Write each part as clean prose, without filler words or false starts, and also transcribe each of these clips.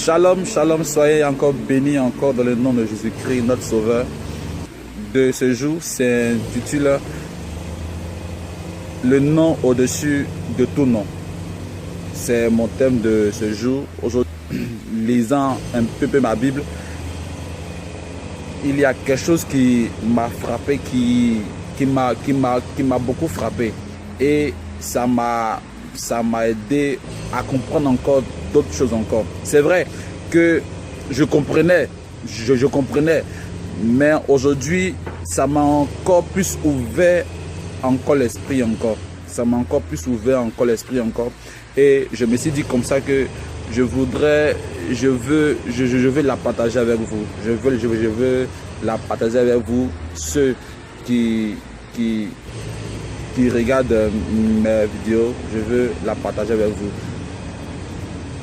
Shalom, shalom, soyez encore bénis encore dans le nom de Jésus-Christ, notre Sauveur. De ce jour, c'est intitulé le nom au-dessus de tout nom. C'est mon thème de ce jour. Aujourd'hui, lisant un peu ma Bible, il y a quelque chose qui m'a frappé, qui m'a beaucoup frappé. Et ça m'a aidé à comprendre encore d'autres choses encore. C'est vrai que je comprenais, mais aujourd'hui, ça m'a encore plus ouvert encore l'esprit encore. Ça m'a encore plus ouvert encore l'esprit encore. Et je me suis dit comme ça que je veux la partager avec vous. Je veux la partager avec vous, ceux qui regardent mes vidéos. Je veux la partager avec vous.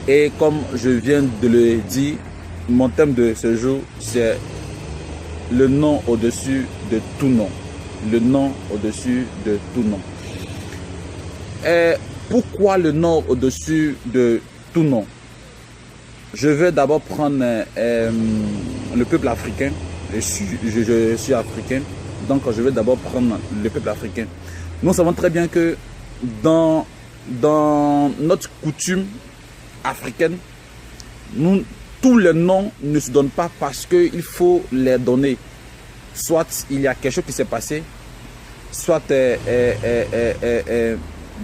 Et comme je viens de le dire, mon thème de ce jour, c'est le nom au-dessus de tout nom. Le nom au-dessus de tout nom. Et pourquoi le nom au-dessus de tout nom? Je vais d'abord prendre le peuple africain. Je suis africain, donc je vais d'abord prendre le peuple africain. Nous savons très bien que dans notre coutume africaine, tous les noms ne se donnent pas parce qu'il faut les donner. Soit il y a quelque chose qui s'est passé, soit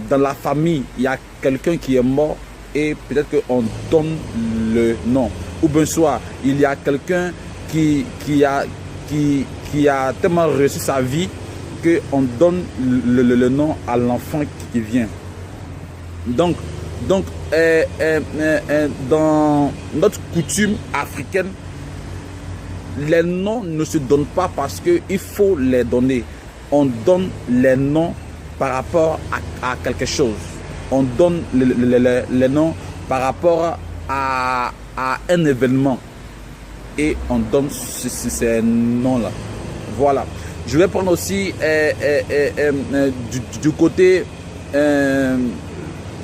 dans la famille, il y a quelqu'un qui est mort et peut-être qu'on donne le nom. Ou bien soit, il y a quelqu'un qui a tellement reçu sa vie qu'on donne le nom à l'enfant qui vient. Donc, dans notre coutume africaine, les noms ne se donnent pas parce qu'il faut les donner. On donne les noms par rapport à quelque chose. On donne les noms par rapport à un événement. Et on donne ces noms-là. Voilà. Je vais prendre aussi du côté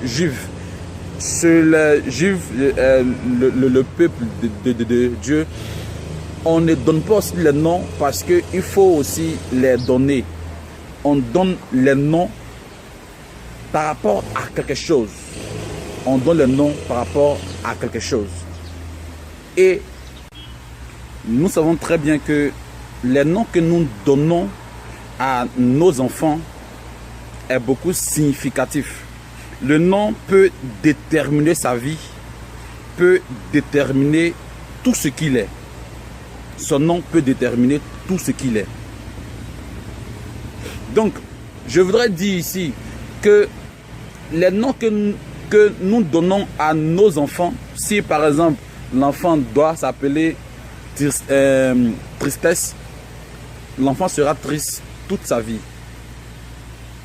juif. Sur le juif, le peuple de Dieu, on ne donne pas aussi les noms parce qu'il faut aussi les donner. On donne les noms par rapport à quelque chose. On donne les noms par rapport à quelque chose. Et nous savons très bien que les noms que nous donnons à nos enfants est beaucoup significatif. Le nom peut déterminer sa vie, peut déterminer tout ce qu'il est. Son nom peut déterminer tout ce qu'il est. Donc, je voudrais dire ici que les noms que nous donnons à nos enfants, si par exemple l'enfant doit s'appeler tristesse, l'enfant sera triste toute sa vie.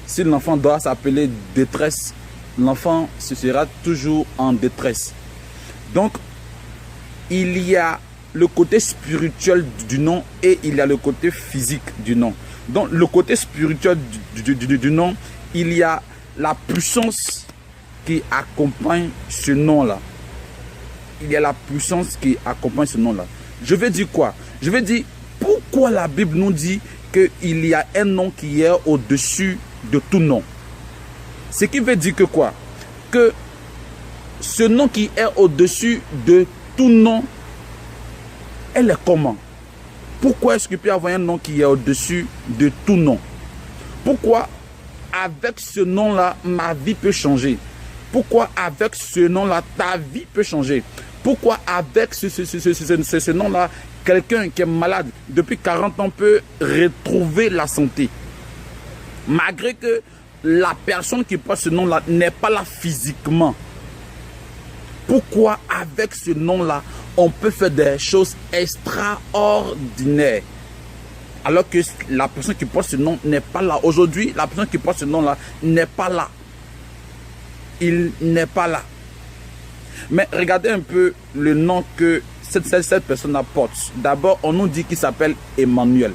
Si l'enfant doit s'appeler détresse, l'enfant sera toujours en détresse. Donc, il y a le côté spirituel du nom et il y a le côté physique du nom. Donc, le côté spirituel du nom, il y a la puissance qui accompagne ce nom-là. Il y a la puissance qui accompagne ce nom-là. Je vais dire quoi? Je vais dire pourquoi la Bible nous dit qu'il y a un nom qui est au-dessus de tout nom. Ce qui veut dire que quoi? Que ce nom qui est au-dessus de tout nom, elle est comment? Pourquoi est-ce qu'il peut y avoir un nom qui est au-dessus de tout nom? Pourquoi avec ce nom-là, ma vie peut changer? Pourquoi avec ce nom-là, ta vie peut changer? Pourquoi avec ce nom-là, quelqu'un qui est malade depuis 40 ans peut retrouver la santé? Malgré que la personne qui porte ce nom-là n'est pas là physiquement. Pourquoi avec ce nom-là, on peut faire des choses extraordinaires? Alors que la personne qui porte ce nom n'est pas là. Aujourd'hui, la personne qui porte ce nom-là n'est pas là. Il n'est pas là. Mais regardez un peu le nom que cette personne porte. D'abord, on nous dit qu'il s'appelle Emmanuel,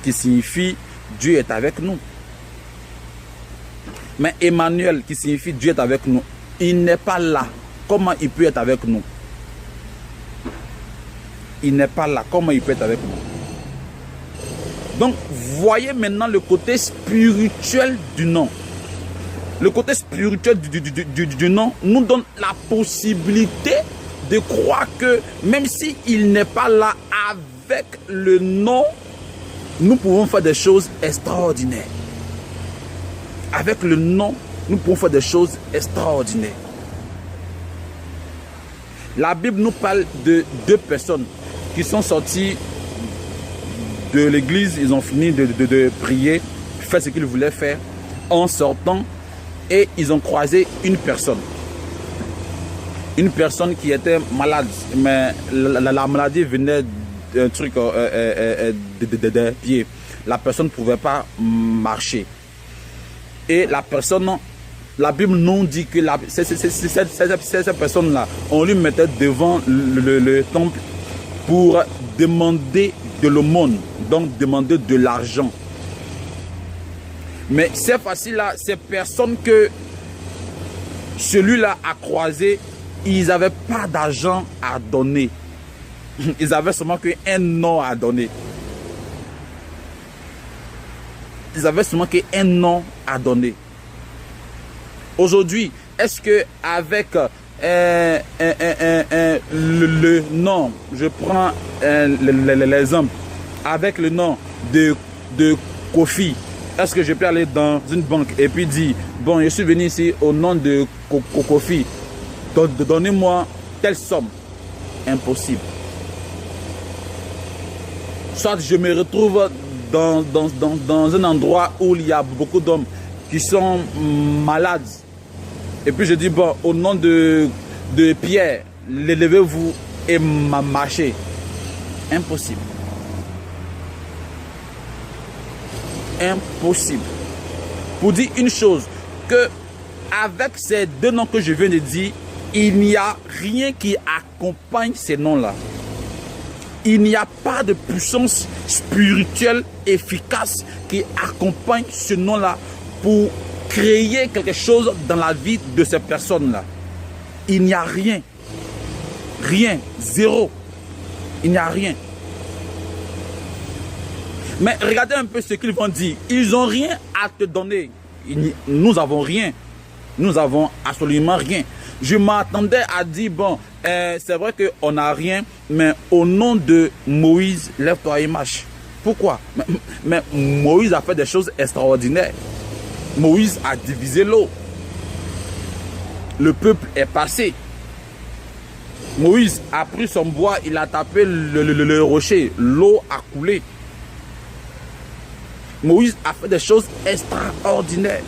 qui signifie Dieu est avec nous. Mais Emmanuel, qui signifie Dieu est avec nous, il n'est pas là. comment il peut être avec nous? Il n'est pas là, comment il peut être avec nous? Donc, voyez maintenant le côté spirituel du nom. Le côté spirituel du nom nous donne la possibilité de croire que même s'il n'est pas là avec le nom, nous pouvons faire des choses extraordinaires. Avec le nom, nous pouvons faire des choses extraordinaires. La Bible nous parle de 2 personnes qui sont sorties de l'église. Ils ont fini de prier, faire ce qu'ils voulaient faire. En sortant, et ils ont croisé une personne. Une personne qui était malade. Mais la maladie venait d'un truc des pieds. La personne ne pouvait pas marcher. Et la personne, la Bible nous dit que cette personne-là, on lui mettait devant le temple pour demander de l'aumône, donc demander de l'argent. Mais c'est facile là, ces personnes que celui-là a croisé, ils n'avaient pas d'argent à donner. Ils avaient seulement qu'un nom à donner. Ils avaient seulement qu'un nom à donner. Aujourd'hui, est-ce que avec le nom, je prends l'exemple, avec le nom de Kofi, est-ce que je peux aller dans une banque et puis dire, bon, je suis venu ici au nom de Kofi, donnez-moi telle somme? Impossible. Soit je me retrouve dans un endroit où il y a beaucoup d'hommes qui sont malades. Et puis je dis, bon, au nom de Pierre, levez-vous et marchez. Impossible. Impossible. Pour dire une chose, que avec ces 2 noms que je viens de dire, il n'y a rien qui accompagne ces noms-là. Il n'y a pas de puissance spirituelle efficace qui accompagne ce nom-là pour créer quelque chose dans la vie de ces personnes-là. Il n'y a rien. Rien. Zéro. Il n'y a rien. Mais regardez un peu ce qu'ils vont dire. Ils n'ont rien à te donner. Nous n'avons rien. Nous n'avons absolument rien. Je m'attendais à dire, bon, c'est vrai qu'on n'a rien, mais au nom de Moïse, lève-toi et marche. Pourquoi? Mais Moïse a fait des choses extraordinaires. Moïse a divisé l'eau. Le peuple est passé. Moïse a pris son bois, il a tapé le rocher. L'eau a coulé. Moïse a fait des choses extraordinaires.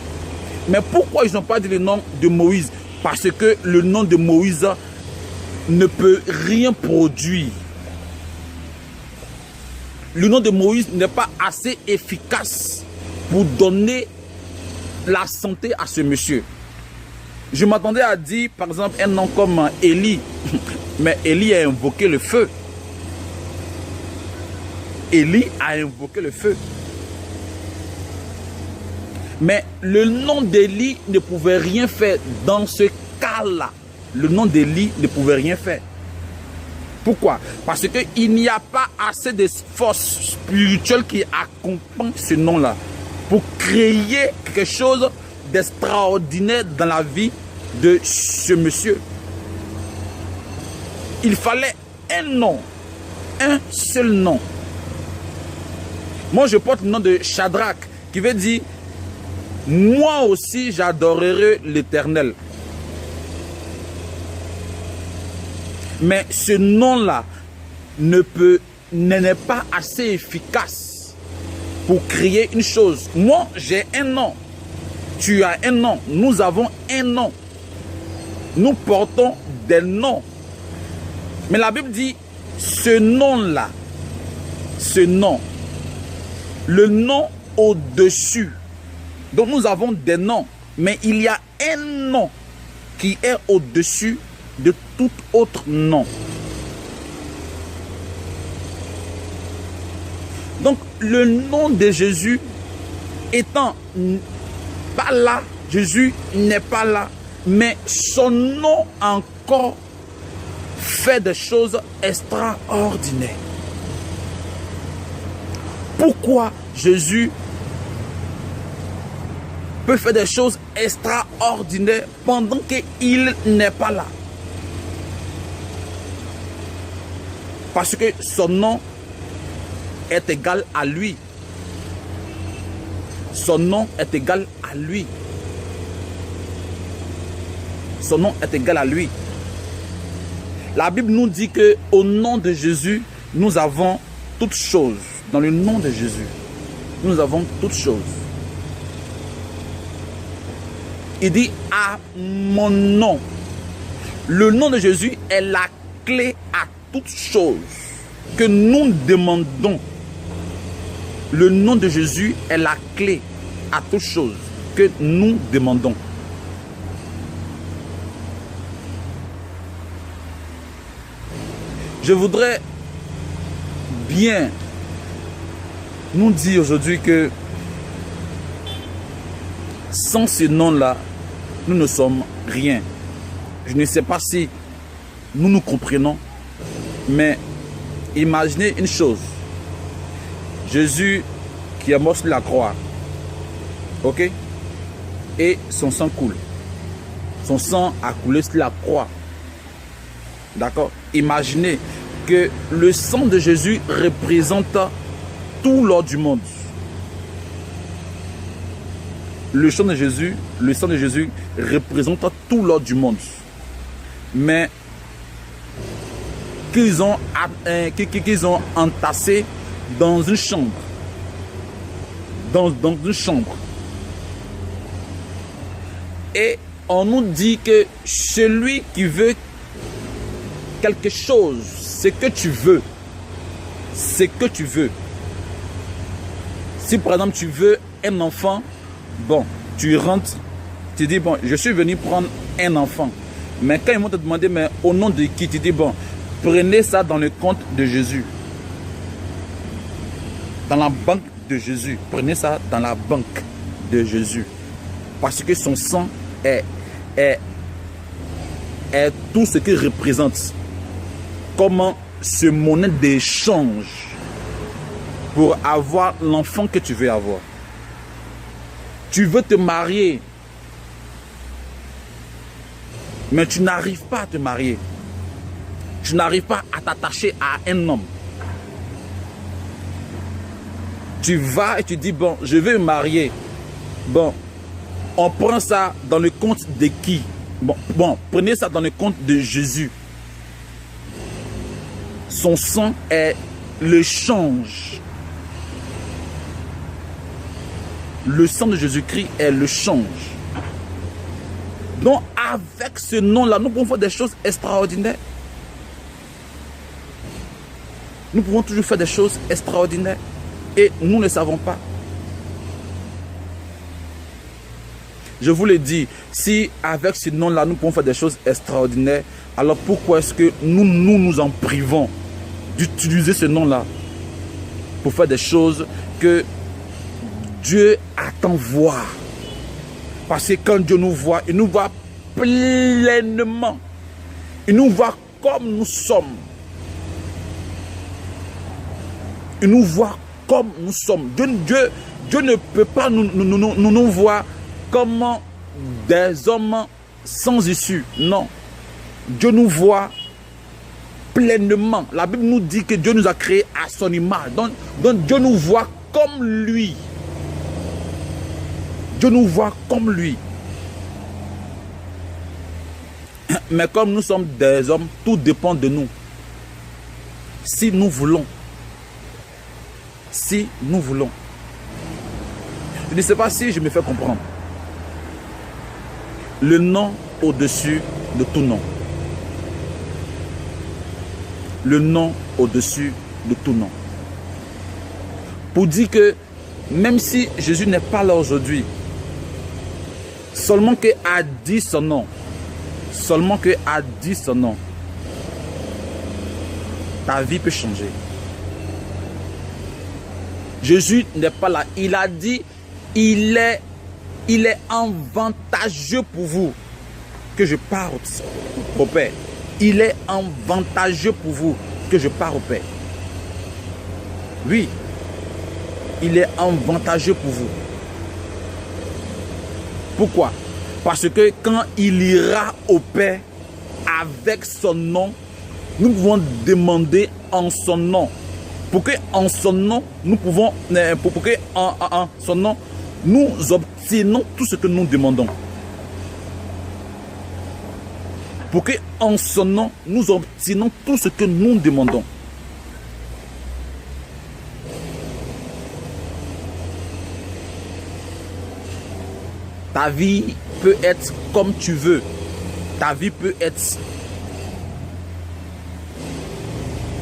Mais pourquoi ils n'ont pas dit le nom de Moïse? Parce que le nom de Moïse ne peut rien produire. Le nom de Moïse n'est pas assez efficace pour donner la santé à ce monsieur. Je m'attendais à dire, par exemple, un nom comme Élie. Mais Élie a invoqué le feu. Élie a invoqué le feu. Mais le nom d'Élie ne pouvait rien faire dans ce cas-là. Le nom d'Élie ne pouvait rien faire. Pourquoi? Parce qu'il n'y a pas assez de force spirituelle qui accompagne ce nom-là pour créer quelque chose d'extraordinaire dans la vie de ce monsieur. Il fallait un nom, un seul nom. Moi, je porte le nom de Shadrach, qui veut dire « Moi aussi, j'adorerai l'Éternel ». Mais ce nom-là n'est pas assez efficace pour créer une chose. Moi, j'ai un nom. Tu as un nom. Nous avons un nom. Nous portons des noms. Mais la Bible dit, ce nom-là, ce nom, le nom au-dessus. Donc nous avons des noms. Mais il y a un nom qui est au-dessus de tout autre nom. Donc le nom de Jésus étant pas là, Jésus n'est pas là, Mais son nom encore fait des choses extraordinaires. Pourquoi Jésus peut faire des choses extraordinaires pendant qu'il n'est pas là? Parce que son nom est égal à lui. Son nom est égal à lui. Son nom est égal à lui. La Bible nous dit que au nom de Jésus, nous avons toutes choses. Dans le nom de Jésus, nous avons toutes choses. Il dit à mon nom. Le nom de Jésus est la clé à toutes choses que nous demandons. Le nom de Jésus est la clé à toutes choses que nous demandons. Je voudrais bien nous dire aujourd'hui que sans ce nom-là, nous ne sommes rien. Je ne sais pas si nous nous comprenons, mais imaginez une chose. Jésus qui est mort sur la croix, ok? Et son sang coule. Son sang a coulé sur la croix. D'accord? Imaginez que le sang de Jésus représente tout l'or du monde. Le sang de Jésus représente tout l'or du monde. Mais qu'ils ont entassé dans une chambre. Dans une chambre. Et on nous dit que celui qui veut quelque chose, ce que tu veux, ce que tu veux. Si par exemple tu veux un enfant, bon, tu rentres, tu dis bon, je suis venu prendre un enfant. Mais quand ils vont te demander, mais au nom de qui, tu dis bon, prenez ça dans le compte de Jésus. Dans la banque de Jésus. Prenez ça dans la banque de Jésus. Parce que son sang est tout ce qu'il représente. Comment ce monnaie d'échange pour avoir l'enfant que tu veux avoir. Tu veux te marier, mais tu n'arrives pas à te marier. Tu n'arrives pas à t'attacher à un homme. Tu vas et tu dis, bon, je vais me marier. Bon, on prend ça dans le compte de qui? Bon, prenez ça dans le compte de Jésus. Son sang est le change. Le sang de Jésus-Christ est le change. Donc, avec ce nom-là, nous pouvons faire des choses extraordinaires. Nous pouvons toujours faire des choses extraordinaires. Et nous ne savons pas. Je vous l'ai dit, si avec ce nom-là, nous pouvons faire des choses extraordinaires, alors pourquoi est-ce que nous en privons d'utiliser ce nom-là pour faire des choses que Dieu attend voir? Parce que quand Dieu nous voit, il nous voit pleinement. Il nous voit comme nous sommes. Il nous voit comme nous sommes. Dieu ne peut pas nous voir comme des hommes sans issue. Non. Dieu nous voit pleinement. La Bible nous dit que Dieu nous a créés à son image. Donc Dieu nous voit comme lui. Dieu nous voit comme lui. Mais comme nous sommes des hommes, tout dépend de nous. Si nous voulons. Si nous voulons. Je ne sais pas si je me fais comprendre. Le nom au-dessus de tout nom. Le nom au-dessus de tout nom. Pour dire que même si Jésus n'est pas là aujourd'hui, seulement qu'il a dit son nom, seulement qu'il a dit son nom, ta vie peut changer. Jésus n'est pas là. Il a dit, il est avantageux pour vous que je pars au Père. Il est avantageux pour vous que je pars au Père. Oui, il est avantageux pour vous. Pourquoi? Parce que quand il ira au Père avec son nom, nous pouvons demander en son nom. Pour que en son nom, nous pouvons, pour que en son nom, nous obtenons tout ce que nous demandons. Pour que en son nom, nous obtenons tout ce que nous demandons. Ta vie peut être comme tu veux. Ta vie peut être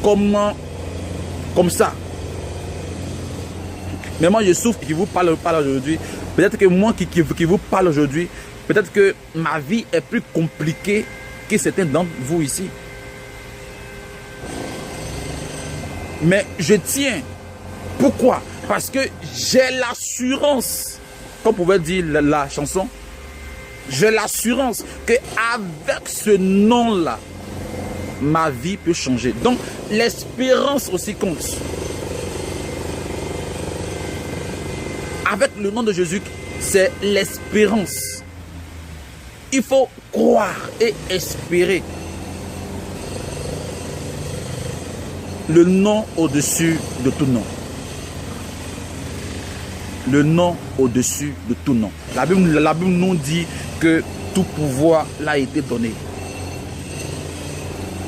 comme ça. Mais moi, je souffre qui vous parle aujourd'hui. Peut-être que moi qui vous parle aujourd'hui, peut-être que ma vie est plus compliquée que certains d'entre vous ici. Mais je tiens. Pourquoi? Parce que j'ai l'assurance, comme pouvait dire la chanson, j'ai l'assurance qu'avec ce nom-là, ma vie peut changer. Donc, l'espérance aussi compte. Avec le nom de Jésus, c'est l'espérance. Il faut croire et espérer. Le nom au-dessus de tout nom. Le nom au-dessus de tout nom. La Bible nous dit que tout pouvoir l'a été donné.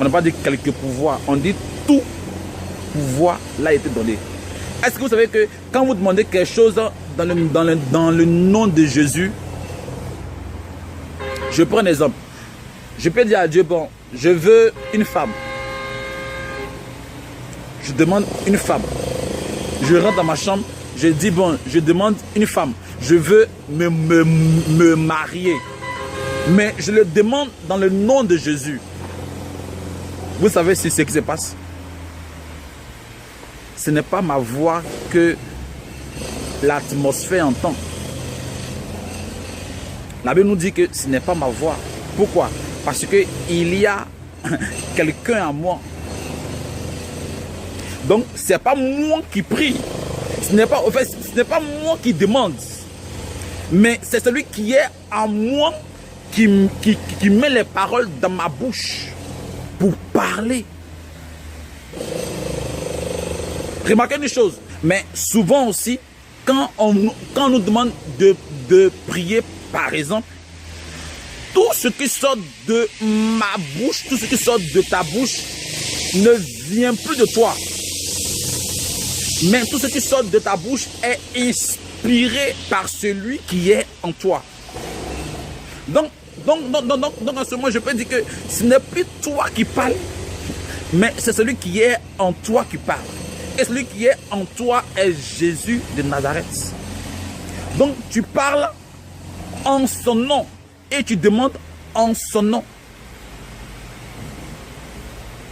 On n'a pas dit quelques pouvoirs, on dit tout pouvoir l'a été donné. Est-ce que vous savez que quand vous demandez quelque chose dans le nom de Jésus, je prends un exemple. Je peux dire à Dieu, bon, je veux une femme. Je demande une femme. Je rentre dans ma chambre, je dis, bon, je demande une femme. Je veux me marier. Mais je le demande dans le nom de Jésus. Vous savez ce qui se passe? Ce n'est pas ma voix que l'atmosphère entend. La Bible nous dit que ce n'est pas ma voix. Pourquoi? Parce qu'il y a quelqu'un en moi. Donc, ce n'est pas moi qui prie. Ce n'est pas moi qui demande. Mais c'est celui qui est en moi qui met les paroles dans ma bouche pour parler. Remarquez une chose, mais souvent aussi, quand on nous demande de prier, par exemple, tout ce qui sort de ma bouche, tout ce qui sort de ta bouche ne vient plus de toi. Mais tout ce qui sort de ta bouche est inspiré par celui qui est en toi. Donc en ce moment, je peux dire que ce n'est plus toi qui parles, mais c'est celui qui est en toi qui parle. Et celui qui est en toi est Jésus de Nazareth. Donc tu parles en son nom et tu demandes en son nom.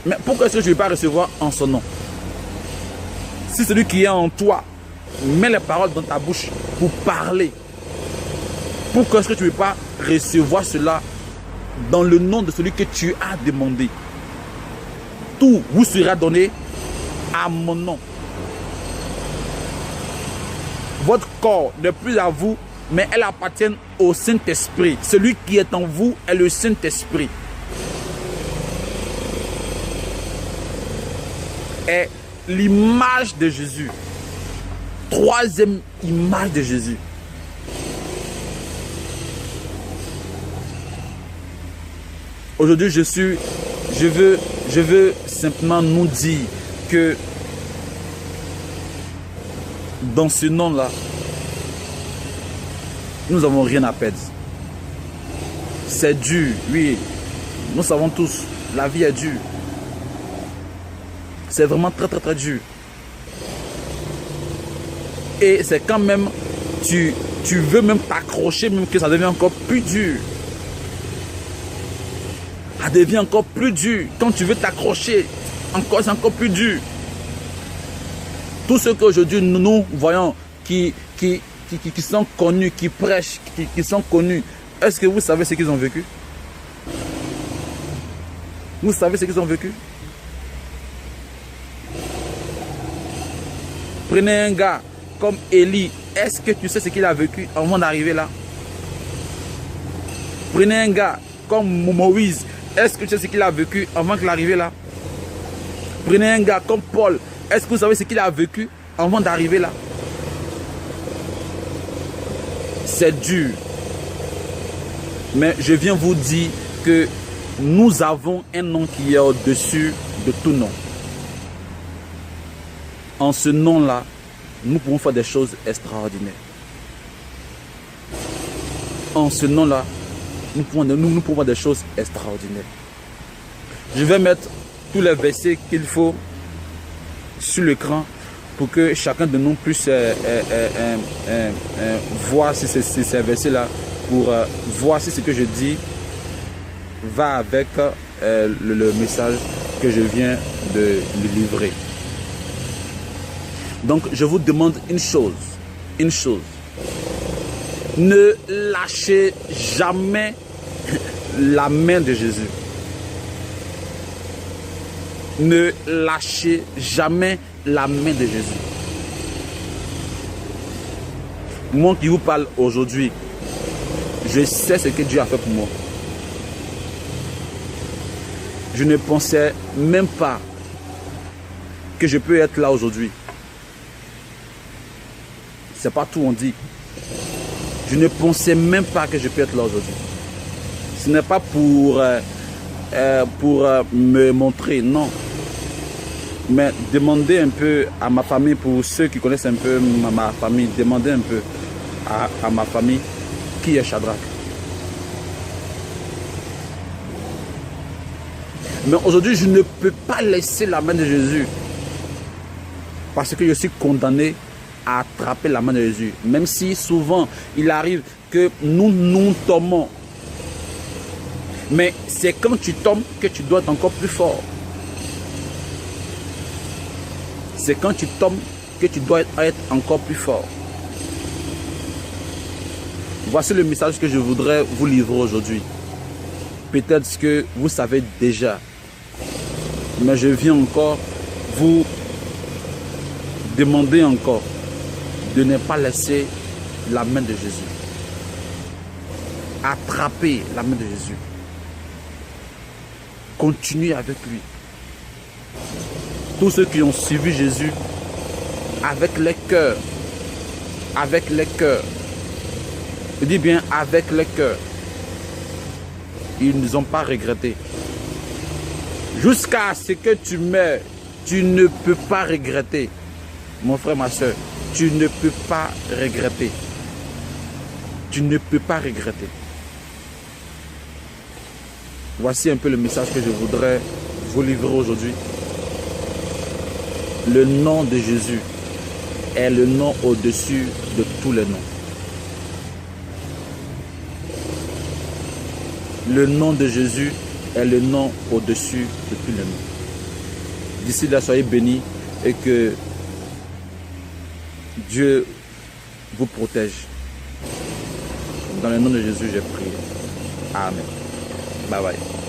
Mais pourquoi est-ce que je ne vais pas recevoir en son nom? Si celui qui est en toi met les paroles dans ta bouche pour parler, pourquoi est-ce que tu ne veux pas recevoir cela dans le nom de celui que tu as demandé? Tout vous sera donné à mon nom. Votre corps n'est plus à vous, mais elle appartient au Saint-Esprit. Celui qui est en vous est le Saint-Esprit. Est l'image de Jésus. Troisième image de Jésus. Aujourd'hui, je veux simplement nous dire que dans ce nom-là, nous n'avons rien à perdre. C'est dur, oui. Nous savons tous, la vie est dure. C'est vraiment très très très dur. Et c'est quand même, tu veux même t'accrocher, même que ça devient encore plus dur. Ça devient encore plus dur. Quand tu veux t'accrocher, c'est encore plus dur. Tous ceux qu'aujourd'hui nous voyons qui sont connus, qui prêchent, qui sont connus, est-ce que vous savez ce qu'ils ont vécu? Vous savez ce qu'ils ont vécu? Prenez un gars comme Élie. Est-ce que tu sais ce qu'il a vécu avant d'arriver là? Prenez un gars comme Moïse. Est-ce que tu sais ce qu'il a vécu avant qu'il arrive là? Prenez un gars comme Paul. Est-ce que vous savez ce qu'il a vécu avant d'arriver là? C'est dur. Mais je viens vous dire que nous avons un nom qui est au-dessus de tout nom. En ce nom-là, nous pouvons faire des choses extraordinaires. En ce nom-là, nous pouvons faire des choses extraordinaires. Je vais mettre tous les versets qu'il faut sur l'écran pour que chacun de nous puisse voir si ces versets-là, pour voir si ce que je dis va avec le message que je viens de lui livrer. Donc, je vous demande une chose. Ne lâchez jamais la main de Jésus. Ne lâchez jamais la main de Jésus. Moi qui vous parle aujourd'hui, je sais ce que Dieu a fait pour moi. Je ne pensais même pas que je peux être là aujourd'hui. C'est pas tout on dit. Je ne pensais même pas que je peux être là aujourd'hui. Ce n'est pas pour me montrer, non. Mais demandez un peu à ma famille, pour ceux qui connaissent un peu ma famille, demandez un peu à ma famille qui est Shadrach. Mais aujourd'hui, je ne peux pas laisser la main de Jésus parce que je suis condamné à attraper la main de Jésus. Même si souvent, il arrive que nous tombons. Mais c'est quand tu tombes que tu dois être encore plus fort. C'est quand tu tombes que tu dois être encore plus fort. Voici le message que je voudrais vous livrer aujourd'hui. Peut-être que vous savez déjà. Mais je viens encore vous demander encore de ne pas laisser la main de Jésus. Attraper la main de Jésus. Continuez avec lui. Tous ceux qui ont suivi Jésus avec les cœurs, je dis bien avec les cœurs, ils ne ont pas regretté. Jusqu'à ce que tu meurs, tu ne peux pas regretter. Mon frère, ma soeur, tu ne peux pas regretter. Tu ne peux pas regretter. Voici un peu le message que je voudrais vous livrer aujourd'hui. Le nom de Jésus est le nom au-dessus de tous les noms. Le nom de Jésus est le nom au-dessus de tous les noms. D'ici là, soyez bénis et que Dieu vous protège. Dans le nom de Jésus, j'ai prié. Amen. Bye bye.